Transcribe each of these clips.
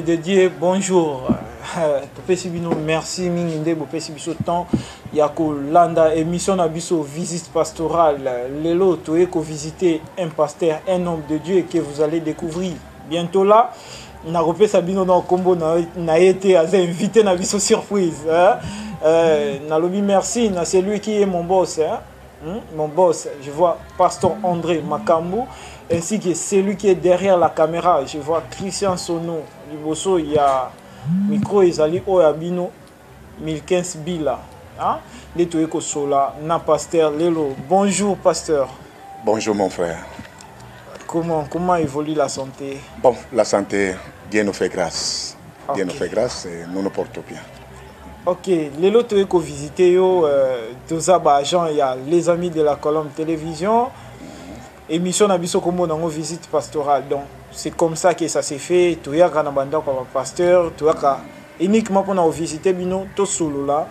De Dieu, bonjour. Merci minginde bopesi biso temps ya ko landa émission na biso visite pastorale. Lelo toye ko visiter un pasteur, un homme de Dieu que vous allez découvrir bientôt là. Na repesa bino na kombo na été as invité na biso surprise. Na lobi merci na celui qui est mon boss, mon boss. Je vois pasteur André Makambu ainsi que celui qui est derrière la caméra. Je vois Christian Sono. Il y a micro ezali oyabino 1015 bila. Les toeko sola na pasteur Lelo. Bonjour pasteur. Bonjour mon frère. Comment évolue la santé? Bon, la santé, Dieu nous fait grâce. Dieu nous fait grâce et nous nous portons bien. Ok, Lelo toeko visiter yo Tozaba agent, il y a les amis de la colonne télévision. Émission Nabiso Kombo dans visite pastorale. Donc c'est comme ça que ça s'est fait. Tu y a un comme pasteur, tu as uniquement pour nous visiter bino to solo là,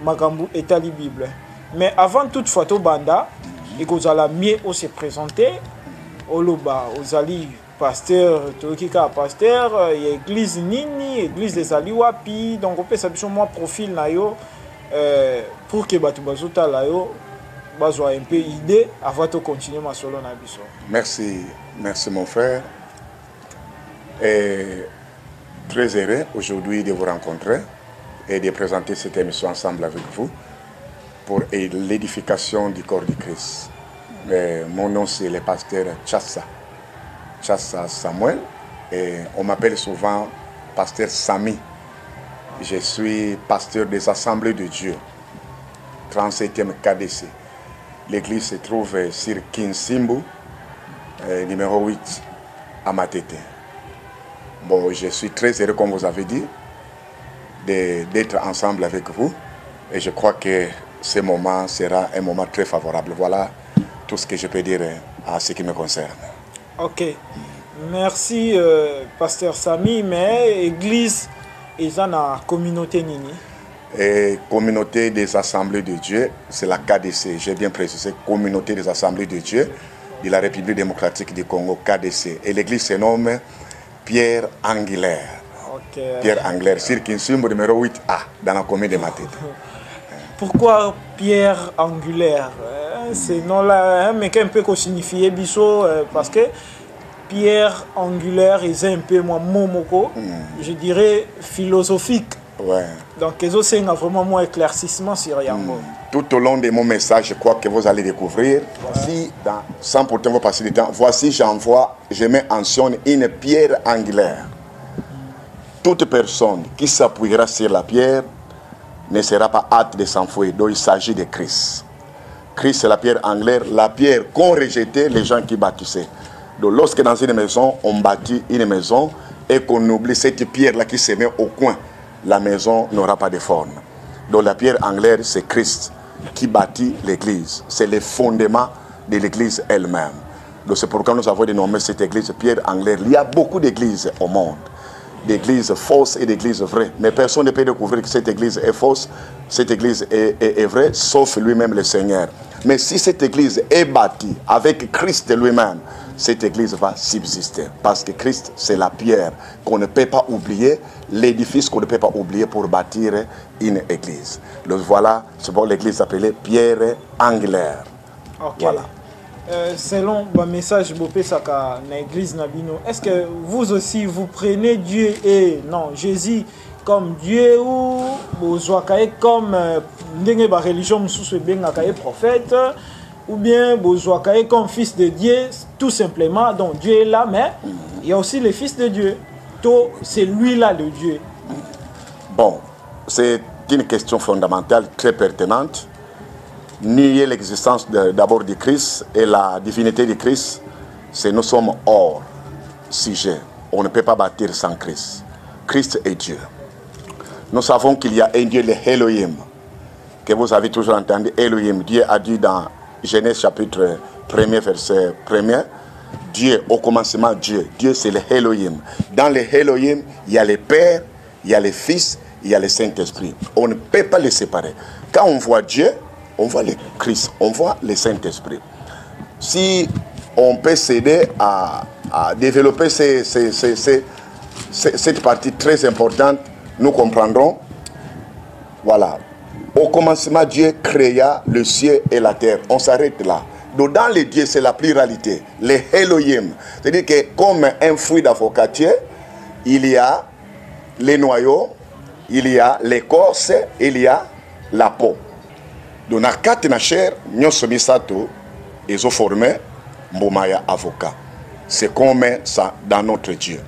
Makambu étali Bible. Mais avant toute photo banda, et que vous allez mieux se présenter, Oloba, vous allez pasteur, tu as pasteur, il y a église Nini, église des Aliwapi, donc on peut s'habiller moi profil na yo pour que batu bazuta la yo bazo un peu idée avant de continuer ma solo na biso. Merci mon frère. Et très heureux aujourd'hui de vous rencontrer et de présenter cette émission ensemble avec vous pour l'édification du corps du Christ. Mon nom c'est le pasteur Chassa Samuel et on m'appelle souvent pasteur Sami. Je suis pasteur des Assemblées de Dieu, 37e KDC. L'église se trouve sur Kinsimbu, numéro 8, à Matete. Bon, je suis très heureux, comme vous avez dit, d'être ensemble avec vous. Et je crois que ce moment sera un moment très favorable. Voilà tout ce que je peux dire à ce qui me concerne. Ok. Merci, pasteur Sami. Mais l'église est dans la communauté Nini? Et communauté des Assemblées de Dieu, c'est la KDC. J'ai bien précisé, communauté des Assemblées de Dieu de la République démocratique du Congo, KDC. Et l'église se nomme Pierre Angulaire. Okay. Pierre Angulaire, sur Kinsimbo numéro 8A, dans la commune de Matete. Pourquoi Pierre Angulaire? C'est nom-là, mais qu'un peu qu'on signifie biso, parce que Pierre Angulaire est un peu moins momoko, je dirais philosophique. Ouais. Donc, c'est vraiment mon éclaircissement sur Yango. Tout au long de mon message, je crois que vous allez découvrir. Voici, sans pourtant vous passer du temps, voici, je mets en sonne une pierre angulaire. Toute personne qui s'appuiera sur la pierre ne sera pas hâte de s'enfouir. Donc, il s'agit de Christ. Christ, c'est la pierre angulaire, la pierre qu'ont rejeté les gens qui bâtissaient. Donc, lorsque dans une maison, on bâtit une maison et qu'on oublie cette pierre-là qui se met au coin, la maison n'aura pas de forme. Donc la pierre angulaire, c'est Christ qui bâtit l'église. C'est le fondement de l'église elle-même. Donc c'est pourquoi nous avons dénommé cette église pierre angulaire. Il y a beaucoup d'églises au monde. D'églises fausses et d'églises vraies. Mais personne ne peut découvrir que cette église est fausse, cette église est vraie, sauf lui-même le Seigneur. Mais si cette église est bâtie avec Christ lui-même, cette église va subsister. Parce que Christ, c'est la pierre qu'on ne peut pas oublier, l'édifice qu'on ne peut pas oublier pour bâtir une église. Donc voilà, c'est pour l'église appelée pierre angulaire. Okay. Voilà. Selon le message Bopé Saka dans l'église Nabino, est-ce que vous aussi vous prenez Dieu et non Jésus comme Dieu ou vous comme la religion sous prophète ou bien vous comme fils de Dieu tout simplement. Donc Dieu est là, mais il y a aussi le fils de Dieu. C'est lui là le Dieu. Bon, c'est une question fondamentale très pertinente. Nier l'existence d'abord de Christ et la divinité de Christ, c'est nous sommes hors sujet. On ne peut pas bâtir sans Christ. Christ est Dieu. Nous savons qu'il y a un Dieu, le Elohim, que vous avez toujours entendu, Elohim. Dieu a dit dans Genèse chapitre 1er, verset 1er, Dieu, au commencement, Dieu. Dieu, c'est le Elohim. Dans le Elohim, il y a le Père, il y a le Fils, il y a le Saint-Esprit. On ne peut pas les séparer. Quand on voit Dieu, on voit le Christ, on voit le Saint-Esprit. Si on peut s'aider à développer cette partie très importante, nous comprendrons. Voilà. Au commencement, Dieu créa le ciel et la terre. On s'arrête là. Donc, dans les dieux, c'est la pluralité. Les Elohim. C'est-à-dire que comme un fruit d'avocatier, il y a les noyaux, il y a l'écorce, il y a la peau. Donc, dans quatre chair, nous sommes sato, ils ont formé Mbomaya avocat. C'est comme ça dans notre Dieu.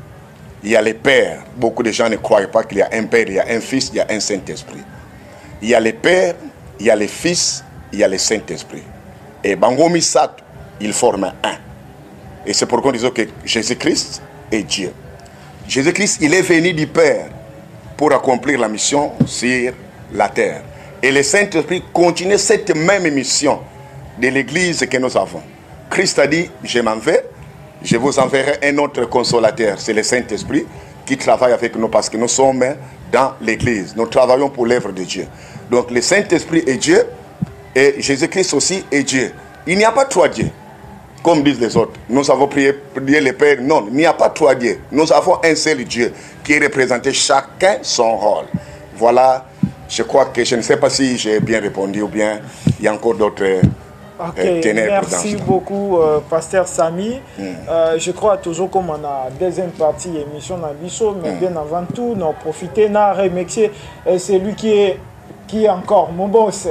Il y a les pères. Beaucoup de gens ne croient pas qu'il y a un père, il y a un fils, il y a un Saint-Esprit. Il y a les pères, il y a les fils, il y a le Saint-Esprit. Et Bangomi Sato, ils forment un. Et c'est pourquoi nous disons que Jésus-Christ est Dieu. Jésus-Christ, il est venu du Père pour accomplir la mission sur la terre. Et le Saint-Esprit continue cette même mission de l'Église que nous avons. Christ a dit, je m'en vais, je vous enverrai un autre consolateur. C'est le Saint-Esprit qui travaille avec nous parce que nous sommes dans l'Église. Nous travaillons pour l'œuvre de Dieu. Donc le Saint-Esprit est Dieu et Jésus-Christ aussi est Dieu. Il n'y a pas trois dieux, comme disent les autres. Nous avons prié le Père. Non, il n'y a pas trois dieux. Nous avons un seul Dieu qui représente chacun son rôle. Voilà, je crois que je ne sais pas si j'ai bien répondu ou bien il y a encore d'autres... Ok, merci beaucoup, Pasteur Samy. Je crois toujours comme on a deuxième partie émission Nabiso, mais bien avant tout, nous profiter, nous remercier celui qui est encore mon boss.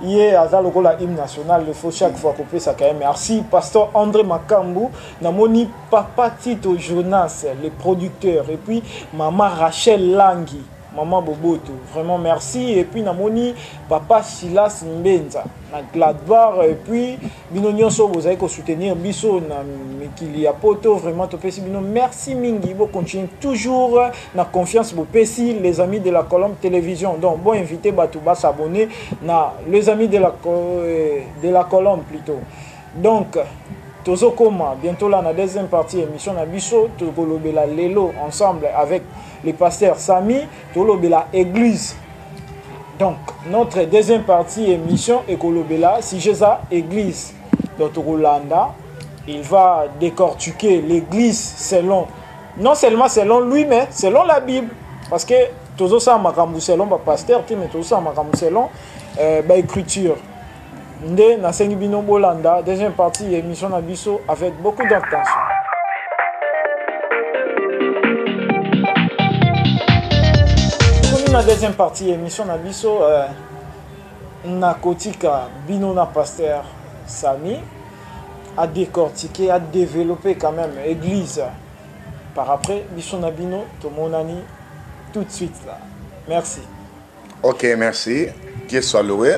Il est à la hymne national, il faut chaque fois couper ça quand même. Merci, Pasteur André Makambu, Namoni Papa Tito Jonas, les producteurs, et puis Maman Rachel Langui. Maman Boboto, vraiment merci. Et puis, Namoni, Papa Silas Mbenza, na Gladbar. Et puis, Binonion So, vous avez soutenir Bisso, na Mekilia Poto, vraiment, Topesi Bino. Merci Mingi, vous continuez toujours na confiance, vous Pessi, les amis de la Colombe Télévision. Donc, bon, invité Batouba s'abonner, na les amis de la Colombe plutôt. Donc, Tozo Koma, bientôt là, la deuxième partie émission Nabiso, Togolobela Lelo, ensemble avec le pasteur Samy, Tolobela Église. Donc, notre deuxième partie émission Ekolobela, si j'ai ça, Église. Dr. Rolanda, il va décortiquer l'Église selon, non seulement selon lui, mais selon la Bible. Parce que tout ça, makambu selon le pasteur, mais tout ça, makambu selon l'écriture. Nde na sengi bino bolanda, deuxième partie émission Nabiso avec beaucoup d'attention. La deuxième partie émission Nabiso Nakotika Bino na pasteur Samy a décortiqué, a développé quand même l'église. Par après, Biso Nabino, Tomonani, tout de suite là. Merci. Ok, merci. Dieu soit loué.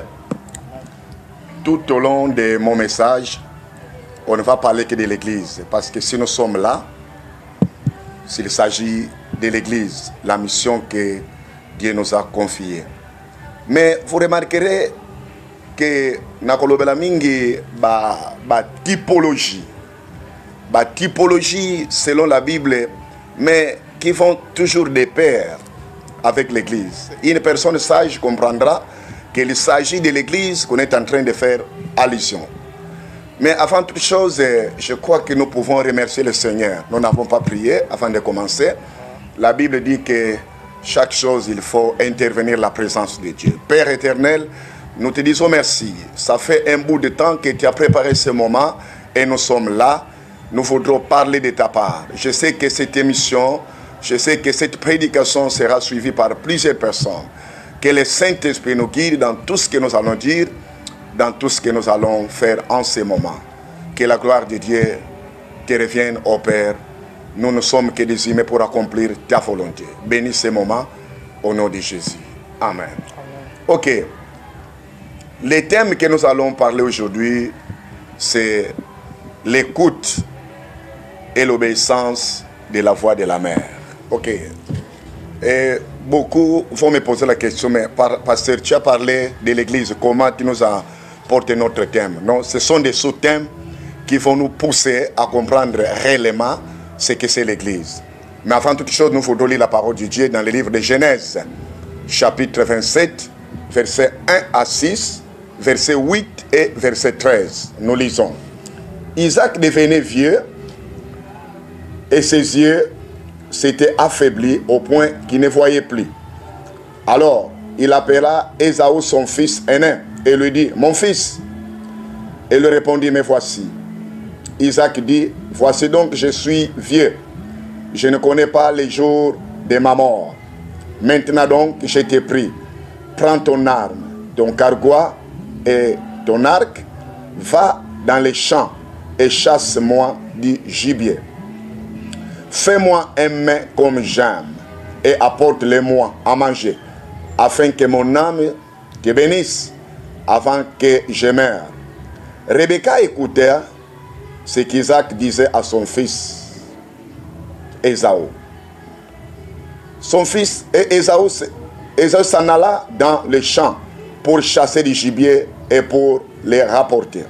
Tout au long de mon message, on ne va parler que de l'église. Parce que si nous sommes là, s'il s'agit de l'église, la mission que Dieu nous a confié. Mais vous remarquerez que nakolobela mingi ba typologie selon la Bible, mais qui font toujours des paires avec l'église. Une personne sage comprendra qu'il s'agit de l'église qu'on est en train de faire allusion. Mais avant toute chose, je crois que nous pouvons remercier le Seigneur. Nous n'avons pas prié avant de commencer. La Bible dit que chaque chose, il faut intervenir la présence de Dieu. Père éternel, nous te disons merci. Ça fait un bout de temps que tu as préparé ce moment et nous sommes là. Nous voudrons parler de ta part. Je sais que cette émission, je sais que cette prédication sera suivie par plusieurs personnes. Que le Saint-Esprit nous guide dans tout ce que nous allons dire, dans tout ce que nous allons faire en ce moment. Que la gloire de Dieu te revienne, ô Père. Nous ne sommes que des humains pour accomplir ta volonté. Bénis ces moments au nom de Jésus. Amen. Amen. Ok. Le thème que nous allons parler aujourd'hui, c'est l'écoute et l'obéissance de la voix de la mère. Ok. Et Beaucoup vont me poser la question, mais pasteur, tu as parlé de l'église, comment tu nous as porté notre thème? Non, ce sont des sous-thèmes qui vont nous pousser à comprendre réellement ce que c'est l'église. Mais avant toute chose, nous faudrons lire la parole de Dieu dans le livre de Genèse, chapitre 27, versets 1 à 6, verset 8 et verset 13. Nous lisons. Isaac devenait vieux et ses yeux s'étaient affaiblis au point qu'il ne voyait plus. Alors, il appela Ésaü son fils aîné et lui dit, « Mon fils !» Et lui répondit, « Mais voici. » Isaac dit, « Voici donc, je suis vieux. Je ne connais pas les jours de ma mort. Maintenant donc, je t'ai pris. Prends ton arme, ton carquois et ton arc. Va dans les champs et chasse-moi du gibier. Fais-moi un mets comme j'aime et apporte-le-moi à manger, afin que mon âme te bénisse avant que je meure. » Rebecca écoutait ce qu'Isaac disait à son fils Ésaü. Son fils Ésaü s'en alla dans le champ pour chasser du gibier et pour les rapporter.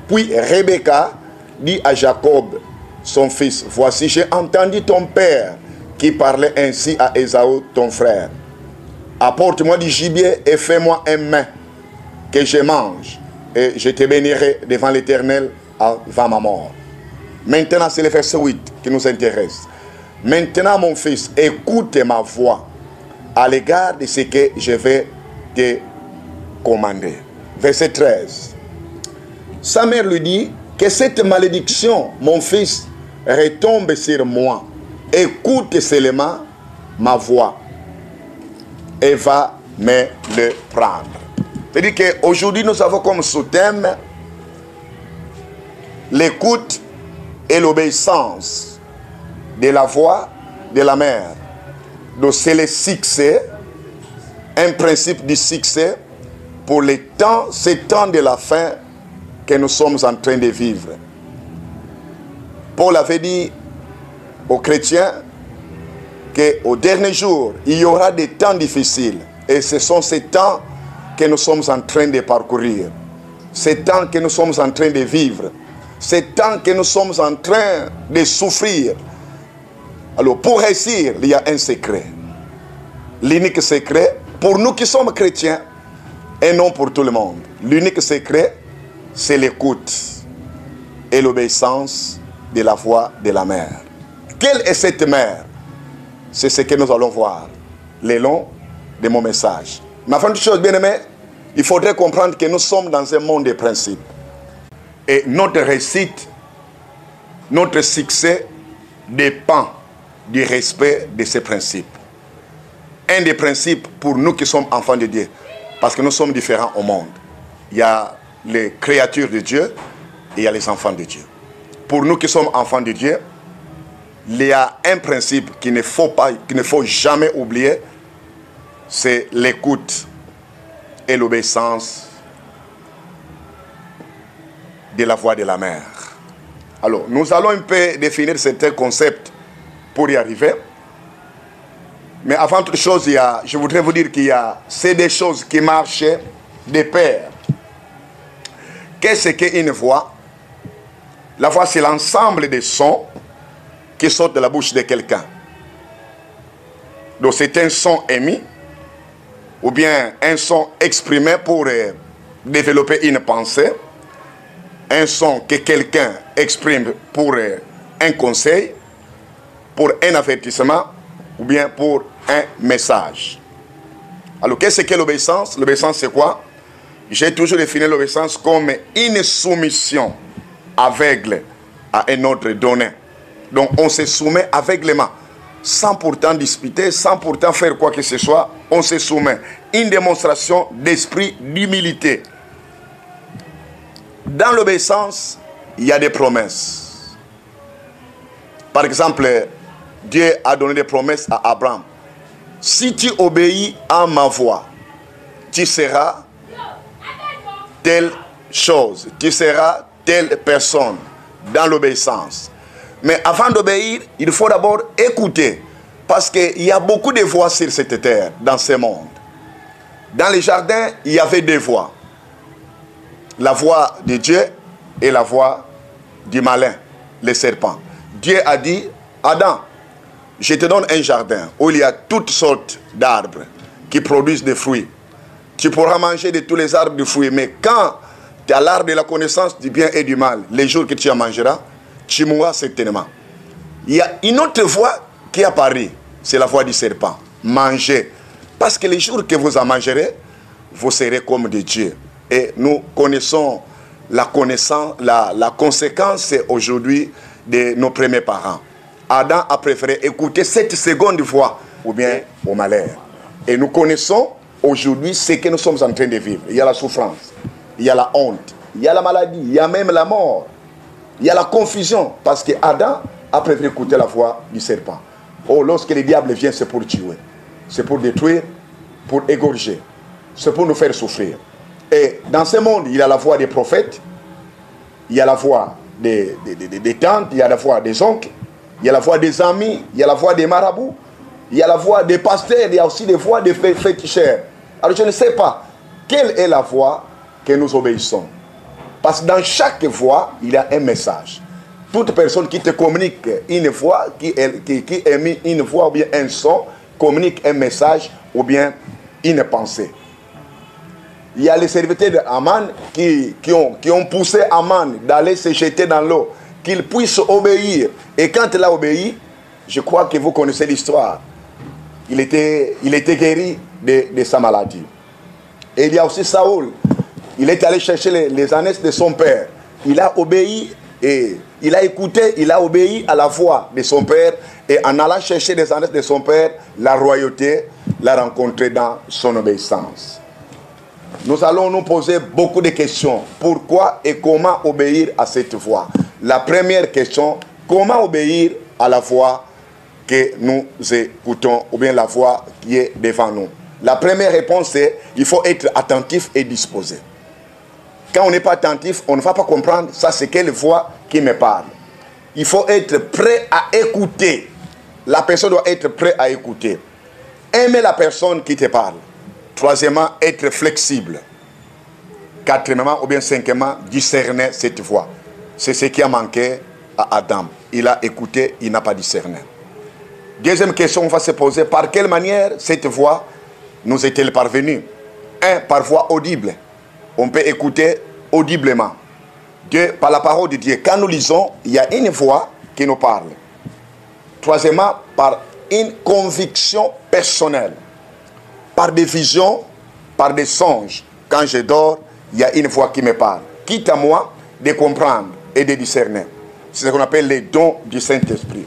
Puis Rebecca dit à Jacob, son fils, « Voici, j'ai entendu ton père qui parlait ainsi à Ésaü, ton frère. Apporte-moi du gibier et fais-moi un mets que je mange, et je te bénirai devant l'Éternel avant ma mort. » Maintenant, c'est le verset 8 qui nous intéresse. « Maintenant, mon fils, écoute ma voix à l'égard de ce que je vais te commander. » Verset 13. Sa mère lui dit, « Que cette malédiction, mon fils, retombe sur moi. Écoute seulement ma voix et va me le prendre. » C'est-à-dire qu'aujourd'hui, nous avons comme sous-thème l'écoute et l'obéissance de la voix de la mère. Donc c'est le succès, un principe du succès pour les temps, ces temps de la fin que nous sommes en train de vivre. Paul avait dit aux chrétiens qu'au dernier jour, il y aura des temps difficiles. Et ce sont ces temps que nous sommes en train de parcourir. Ces temps que nous sommes en train de vivre. Ces temps que nous sommes en train de souffrir. Alors pour réussir, il y a un secret. L'unique secret, pour nous qui sommes chrétiens, et non pour tout le monde. L'unique secret, c'est l'écoute et l'obéissance de la voix de la mère. Quelle est cette mère? C'est ce que nous allons voir le long de mon message. Mais avant toute chose, bien aimé, il faudrait comprendre que nous sommes dans un monde de principes. Et notre réussite, notre succès dépend du respect de ces principes. Un des principes pour nous qui sommes enfants de Dieu, parce que nous sommes différents au monde. Il y a les créatures de Dieu et il y a les enfants de Dieu. Pour nous qui sommes enfants de Dieu, il y a un principe qu'il ne faut jamais oublier, c'est l'écoute et l'obéissance de la voix de la mère. Alors, nous allons un peu définir certains concepts pour y arriver. Mais avant toute chose, je voudrais vous dire c'est des choses qui marchent de pair. Qu'est-ce qu'une voix? La voix, c'est l'ensemble des sons qui sortent de la bouche de quelqu'un. Donc c'est un son émis ou bien un son exprimé pour développer une pensée, un son que quelqu'un exprime pour un conseil, pour un avertissement ou bien pour un message. Alors qu'est-ce que l'obéissance? L'obéissance c'est quoi? J'ai toujours défini l'obéissance comme une soumission aveugle à un ordre donné. Donc on se soumet aveuglément, sans pourtant disputer, sans pourtant faire quoi que ce soit, on se soumet. Une démonstration d'esprit d'humilité. Dans l'obéissance, il y a des promesses. Par exemple, Dieu a donné des promesses à Abraham. Si tu obéis à ma voix, tu seras telle chose, tu seras telle personne dans l'obéissance. Mais avant d'obéir, il faut d'abord écouter. Parce qu'il y a beaucoup de voix sur cette terre, dans ce monde. Dans les jardins, il y avait 2 voix. La voix de Dieu et la voix du malin, le serpent. Dieu a dit, Adam, je te donne un jardin où il y a toutes sortes d'arbres qui produisent des fruits. Tu pourras manger de tous les arbres de fruits, mais quand tu as l'arbre de la connaissance du bien et du mal, les jours que tu en mangeras, tu mourras certainement. Il y a une autre voix qui apparaît, c'est la voix du serpent. Mangez. Parce que les jours que vous en mangerez, vous serez comme des dieux. Et nous connaissons la conséquence aujourd'hui de nos premiers parents. Adam a préféré écouter cette seconde voix ou bien au malheur. Et nous connaissons aujourd'hui ce que nous sommes en train de vivre. Il y a la souffrance, il y a la honte, il y a la maladie, il y a même la mort. Il y a la confusion parce que Adam a préféré écouter la voix du serpent. Oh, lorsque le diable vient, c'est pour tuer, c'est pour détruire, pour égorger, c'est pour nous faire souffrir. Et dans ce monde, il y a la voix des prophètes, il y a la voix des tantes, il y a la voix des oncles, il y a la voix des amis, il y a la voix des marabouts, il y a la voix des pasteurs, il y a aussi des voix des féticheurs. Alors je ne sais pas quelle est la voix que nous obéissons. Parce que dans chaque voix, il y a un message. Toute personne qui te communique une voix, qui émet une voix ou bien un son, communique un message ou bien une pensée. Il y a les serviteurs d'Aman qui ont poussé Aman d'aller se jeter dans l'eau, qu'il puisse obéir. Et quand il a obéi, je crois que vous connaissez l'histoire. Il était guéri de sa maladie. Et il y a aussi Saoul. Il est allé chercher les ânesses de son père. Il a obéi et il a écouté, il a obéi à la voix de son père. Et en allant chercher les ânesses de son père, la royauté l'a rencontré dans son obéissance. Nous allons nous poser beaucoup de questions. Pourquoi et comment obéir à cette voix? La première question, comment obéir à la voix que nous écoutons, ou bien la voix qui est devant nous? La première réponse est, il faut être attentif et disposé. Quand on n'est pas attentif, on ne va pas comprendre, ça c'est quelle voix qui me parle. Il faut être prêt à écouter. La personne doit être prête à écouter. Aimer la personne qui te parle. Troisièmement, être flexible. Quatrièmement, ou bien cinquièmement, discerner cette voix. C'est ce qui a manqué à Adam. Il a écouté, il n'a pas discerné. Deuxième question, on va se poser, par quelle manière cette voix nous est-elle parvenue? 1. Par voix audible. On peut écouter audiblement. 2. Par la parole de Dieu. Quand nous lisons, il y a une voix qui nous parle. Troisièmement, par une conviction personnelle. Par des visions, par des songes. Quand je dors, il y a une voix qui me parle. Quitte à moi de comprendre et de discerner. C'est ce qu'on appelle les dons du Saint-Esprit.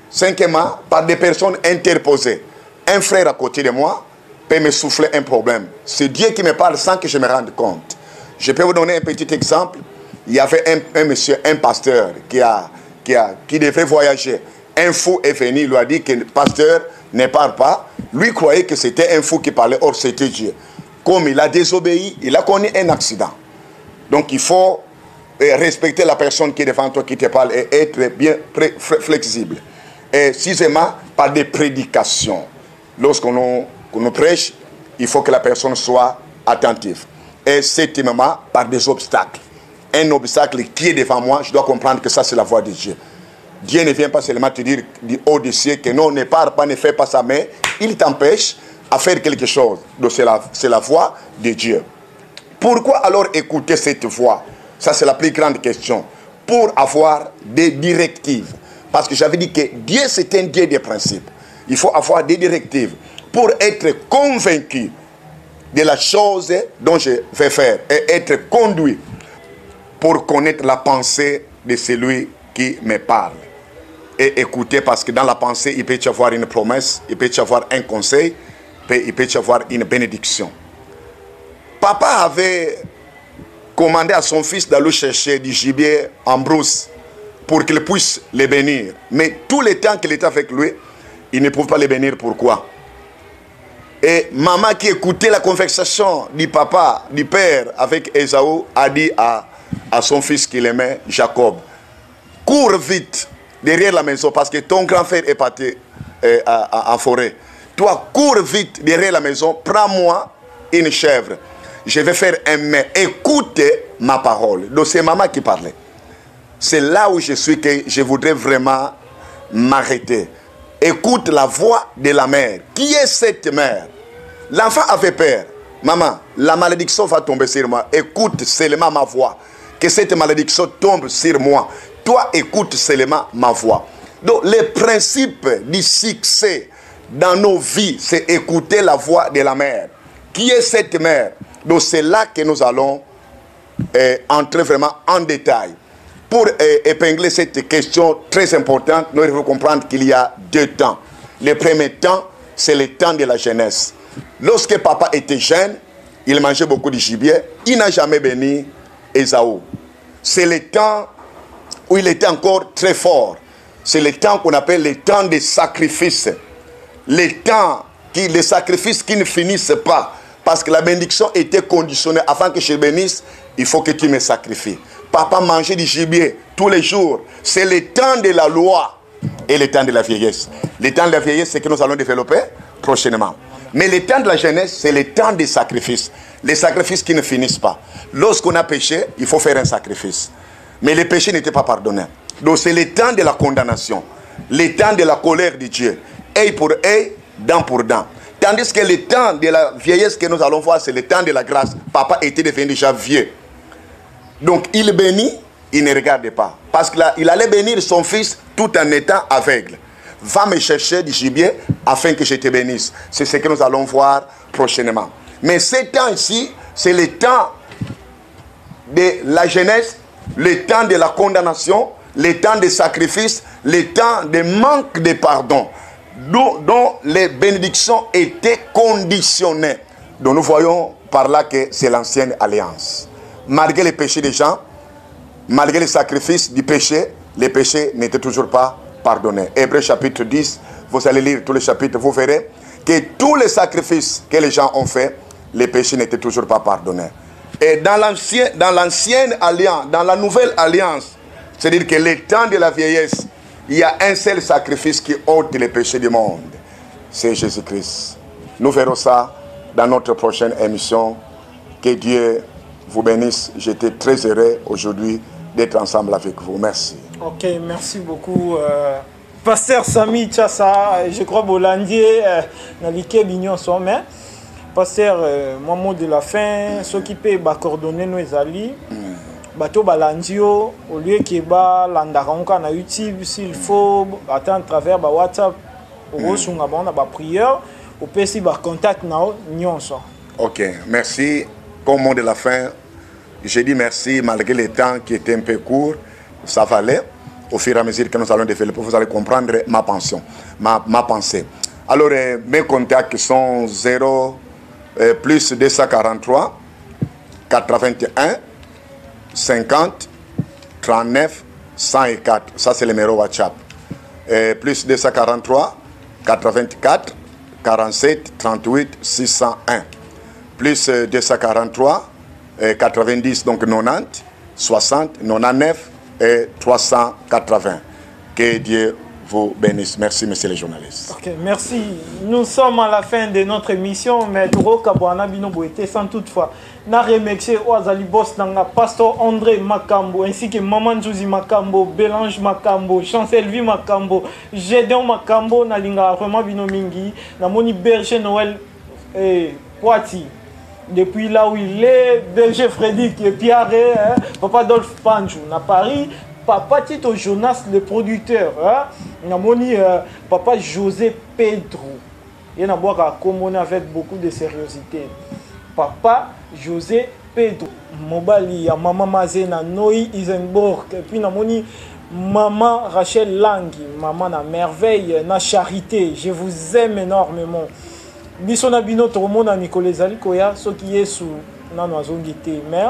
Cinquièmement, par des personnes interposées. Un frère à côté de moi peut me souffler un problème. C'est Dieu qui me parle sans que je me rende compte. Je peux vous donner un petit exemple. Il y avait un monsieur, un pasteur qui devait voyager. Un fou est venu, il lui a dit que le pasteur ne parle pas. Lui croyait que c'était un fou qui parlait, or c'était Dieu. Comme il a désobéi, il a connu un accident. Donc il faut respecter la personne qui est devant toi, qui te parle, et être bien flexible. Et sixièmement, par des prédications. Lorsqu'on nous prêche, il faut que la personne soit attentive. Et septièmement, par des obstacles. Un obstacle qui est devant moi, je dois comprendre que ça c'est la voix de Dieu. Dieu ne vient pas seulement te dire du haut des cieux que non, ne pars pas, ne fais pas ça, mais il t'empêche à faire quelque chose. Donc c'est la voix de Dieu. Pourquoi alors écouter cette voix? Ça c'est la plus grande question. Pour avoir des directives. Parce que j'avais dit que Dieu c'est un Dieu des principes. Il faut avoir des directives pour être convaincu de la chose dont je vais faire et être conduit pour connaître la pensée de celui qui me parle. Et écouter, parce que dans la pensée, il peut y avoir une promesse, il peut y avoir un conseil, il peut y avoir une bénédiction. Papa avait commandé à son fils d'aller chercher du gibier en brousse pour qu'il puisse les bénir. Mais tout le temps qu'il était avec lui, il ne pouvait pas les bénir. Pourquoi? Et maman qui écoutait la conversation du papa, du père avec Ésaü, a dit à son fils qu'il aimait, Jacob, cours vite derrière la maison parce que ton grand frère est parti en forêt. Toi, cours vite derrière la maison, prends-moi une chèvre. Je vais faire un mets. Écoute ma parole. Donc c'est maman qui parlait. C'est là où je suis que je voudrais vraiment m'arrêter. Écoute la voix de la mère. Qui est cette mère? L'enfant avait peur. Maman, la malédiction va tomber sur moi. Écoute seulement ma voix. Que cette malédiction tombe sur moi. Toi, écoute seulement ma voix. Donc, le principe du succès dans nos vies, c'est écouter la voix de la mère. Qui est cette mère? Donc, c'est là que nous allons entrer vraiment en détail. Pour épingler cette question très importante, nous devons comprendre qu'il y a deux temps. Le premier temps, c'est le temps de la jeunesse. Lorsque papa était jeune, il mangeait beaucoup de gibier. Il n'a jamais béni Ésaü. C'est le temps où il était encore très fort. C'est le temps qu'on appelle le temps des sacrifices. Le temps, les sacrifices qui ne finissent pas. Parce que la bénédiction était conditionnée. Avant que je bénisse, il faut que tu me sacrifies. Papa mangeait du gibier tous les jours. C'est le temps de la loi et le temps de la vieillesse. Le temps de la vieillesse, c'est que nous allons développer prochainement. Mais le temps de la jeunesse, c'est le temps des sacrifices. Les sacrifices qui ne finissent pas. Lorsqu'on a péché, il faut faire un sacrifice. Mais le péché n'était pas pardonné. Donc c'est le temps de la condamnation. Le temps de la colère de Dieu. Œil pour œil, dent pour dent. Tandis que le temps de la vieillesse que nous allons voir, c'est le temps de la grâce. Papa était devenu déjà vieux. Donc il bénit, il ne regarde pas. Parce qu'il allait bénir son fils tout en étant aveugle. Va me chercher du gibier afin que je te bénisse. C'est ce que nous allons voir prochainement. Mais ce temps ici, c'est le temps de la jeunesse, le temps de la condamnation, le temps des sacrifices, le temps de manque de pardon, dont les bénédictions étaient conditionnées. Donc nous voyons par là que c'est l'ancienne alliance. Malgré les péchés des gens, malgré les sacrifices du péché, les péchés n'étaient toujours pas pardonnés. Hébreux chapitre 10, vous allez lire tous les chapitres, vous verrez que tous les sacrifices que les gens ont fait, les péchés n'étaient toujours pas pardonnés. Et dans l'ancienne alliance, dans la nouvelle alliance, c'est-à-dire que le temps de la vieillesse, il y a un seul sacrifice qui ôte les péchés du monde. C'est Jésus-Christ. Nous verrons ça dans notre prochaine émission. Que Dieu vous bénisse. J'étais très heureux aujourd'hui d'être ensemble avec vous. Merci. Ok, merci beaucoup. Pasteur Samy Tchassa, je crois Bolandier, Nalike Bignon Sommet. Pasteur, mon mot de la fin, ceux qui peuvent coordonner nos amis, bateau balandio, au lieu qu'il ba landaranka na YouTube, s'il faut attendre à travers WhatsApp, au sunga bon ba prière, au PC ba contact na nyonso. Ok, merci. Comme mot de la fin, j'ai dit merci malgré le temps qui était un peu court, ça valait. Au fur et à mesure que nous allons développer, vous allez comprendre ma pensée. Alors, mes contacts sont 0 plus 243 81 50 39 104. Ça, c'est le numéro WhatsApp. Plus 243 84 47 38 601. Plus 243 90, donc 90 60 99 et 380. Que Dieu vous bénisse. Merci, messieurs les journalistes. Ok, merci. Nous sommes à la fin de notre émission, mais Toro Kabouana Binobo était sans toutefois. Na remercier Oazali Boss Nanga, Pasteur André Makambo, ainsi que Maman Jouzi Makambo, Bélange Makambo, Chancelvi Makambo, Gédéon Makambo, Nalinga vraiment Binomingi, Namoni Berger Noël et Poiti. Depuis là où il est, Berger Frédéric et Pierre, Papa Dolph Panchou, à Paris. Papa Tito Jonas, le producteur, Papa José Pedro. Il y a un commun avec beaucoup de sérieuxité. Papa José Pedro. Mobali, Maman Mazena, Noé Isenborg. Et puis, Maman Rachel Langui, Maman na merveille, na charité. Je vous aime énormément. Bisona bino tout le monde à Nicolas Zalikoya, ce qui est sous non azongité. Mais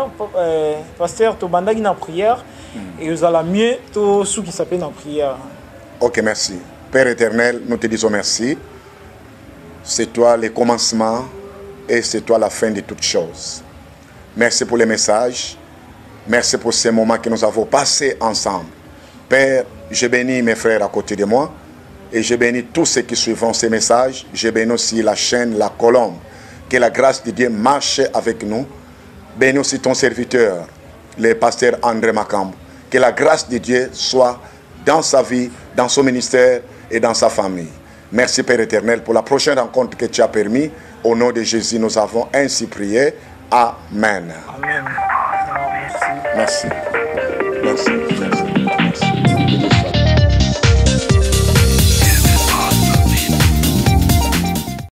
pasteur, to bandagi na prière. Et vous allez mieux tout ce qui s'appelle en prière. Ok, merci. Père éternel, nous te disons merci. C'est toi le commencement et c'est toi la fin de toutes choses. Merci pour les messages. Merci pour ces moments que nous avons passés ensemble. Père, je bénis mes frères à côté de moi. Et je bénis tous ceux qui suivront ces messages. Je bénis aussi la chaîne, la colombe. Que la grâce de Dieu marche avec nous. Bénis aussi ton serviteur, le pasteur André Makambo. Que la grâce de Dieu soit dans sa vie, dans son ministère et dans sa famille. Merci Père éternel pour la prochaine rencontre que tu as permis. Au nom de Jésus, nous avons ainsi prié. Amen. Amen. Merci. Merci. Merci.